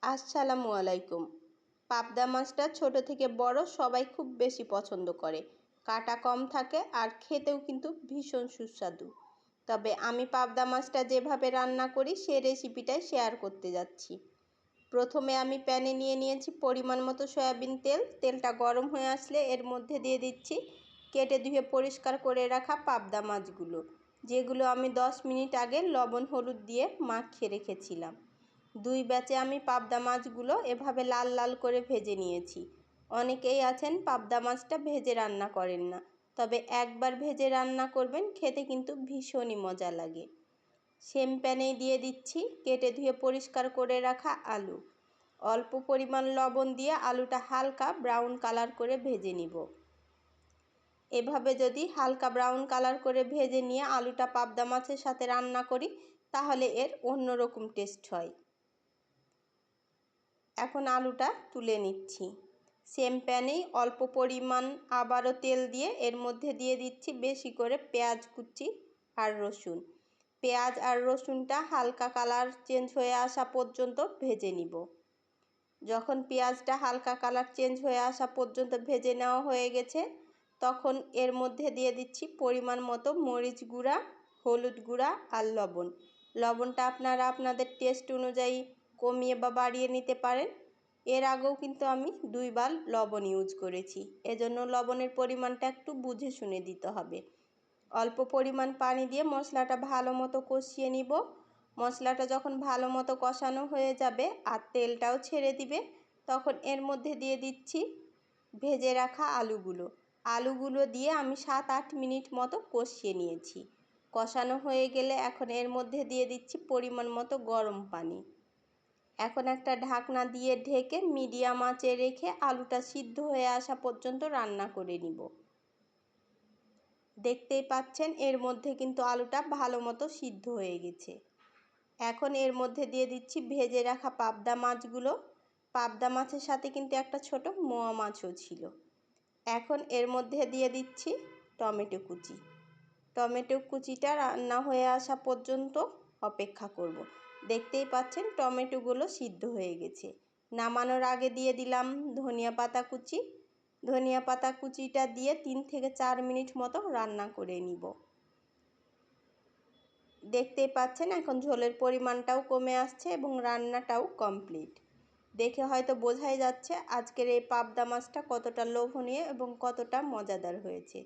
আসসালামু আলাইকুম। পাবদা মাছটা ছোট থেকে বড় সবাই খুব বেশি পছন্দ করে। কাটা কম থাকে আর খেতেও কিন্তু ভীষণ সুস্বাদু। তবে আমি পাবদা মাছটা যেভাবে রান্না করি সে রেসিপিটাই শেয়ার করতে যাচ্ছি। প্রথমে আমি প্যানে নিয়ে নিয়েছি পরিমাণ মতো সয়াবিন তেল। তেলটা গরম হয়ে আসলে এর মধ্যে দিয়ে দিচ্ছি কেটে ধুয়ে পরিষ্কার করে রাখা পাবদা মাছগুলো, যেগুলো আমি 10 মিনিট আগে লবণ হলুদ দিয়ে মাখিয়ে রেখেছিলাম। দুই ব্যাচে আমি পাবদা মাছগুলো এভাবে লাল লাল করে ভেজে নিয়েছি। অনেকেই আছেন পাবদা মাছটা ভেজে রান্না করেন না, তবে একবার ভেজে রান্না করবেন, খেতে কিন্তু ভীষণই মজা লাগে। সেম প্যানেই দিয়ে দিচ্ছি কেটে ধুয়ে পরিষ্কার করে রাখা আলু। অল্প পরিমাণ লবণ দিয়ে আলুটা হালকা ব্রাউন কালার করে ভেজে নিব। এভাবে যদি হালকা ব্রাউন কালার করে ভেজে নিয়ে আলুটা পাবদা মাছের সাথে রান্না করি তাহলে এর অন্যরকম টেস্ট হয়। এখন আলুটা তুলে নিচ্ছি। সেম প্যানেই অল্প পরিমাণ আবারও তেল দিয়ে এর মধ্যে দিয়ে দিচ্ছি বেশি করে পেঁয়াজ কুচি আর রসুন। পেঁয়াজ আর রসুনটা হালকা কালার চেঞ্জ হয়ে আসা পর্যন্ত ভেজে নিব। যখন পেঁয়াজটা হালকা কালার চেঞ্জ হয়ে আসা পর্যন্ত ভেজে নেওয়া হয়ে গেছে, তখন এর মধ্যে দিয়ে দিচ্ছি পরিমাণ মতো মরিচ গুঁড়া, হলুদ গুঁড়া আর লবণ। লবণটা আপনারা আপনাদের টেস্ট অনুযায়ী কমিয়ে বা বাড়িয়ে নিতে পারেন। এর আগেও কিন্তু আমি 2 বার লবণ ইউজ করেছি, এজন্য লবণের পরিমাণটা একটু বুঝে শুনে দিতে হবে। অল্প পরিমাণ পানি দিয়ে মশলাটা ভালো মতো কষিয়ে নিব। মশলাটা যখন ভালো মতো কষানো হয়ে যাবে আর তেলটাও ছেড়ে দিবে, তখন এর মধ্যে দিয়ে দিচ্ছি ভেজে রাখা আলুগুলো দিয়ে আমি 7-8 মিনিট মতো কষিয়ে নিয়েছি। কষানো হয়ে গেলে এখন এর মধ্যে দিয়ে দিচ্ছি পরিমাণ মতো গরম পানি। এখন একটা ঢাকনা দিয়ে ঢেকে মিডিয়াম আঁচে রেখে আলুটা সিদ্ধ হয়ে আসা পর্যন্ত রান্না করে নিব। দেখতেই পাচ্ছেন এর মধ্যে কিন্তু আলুটা ভালো মতো সিদ্ধ হয়ে গেছে। এখন এর মধ্যে দিয়ে দিচ্ছি ভেজে রাখা পাবদা মাছগুলো। পাবদা মাছের সাথে কিন্তু একটা ছোট মোয়া মাছও ছিল। এখন এর মধ্যে দিয়ে দিচ্ছি টমেটো কুচি। টমেটো কুচিটা রান্না হয়ে আসা পর্যন্ত অপেক্ষা করব। দেখতেই পাচ্ছেন টমেটোগুলো সিদ্ধ হয়ে গেছে। নামানোর আগে দিয়ে দিলাম ধনিয়া পাতা কুচি। ধনিয়া পাতা কুচিটা দিয়ে 3 থেকে 4 মিনিট মতো রান্না করে নিব। দেখতেই পাচ্ছেন এখন ঝোলের পরিমাণটাও কমে আসছে এবং রান্নাটাও কমপ্লিট। দেখে হয়তো বোঝাই যাচ্ছে আজকের এই পাবদা মাছটা কতটা লোভনীয় এবং কতটা মজাদার হয়েছে।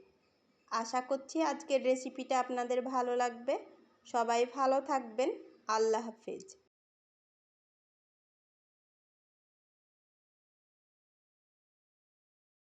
আশা করছি আজকের রেসিপিটা আপনাদের ভালো লাগবে। সবাই ভালো থাকবেন। আল্লাহ হাফেজ।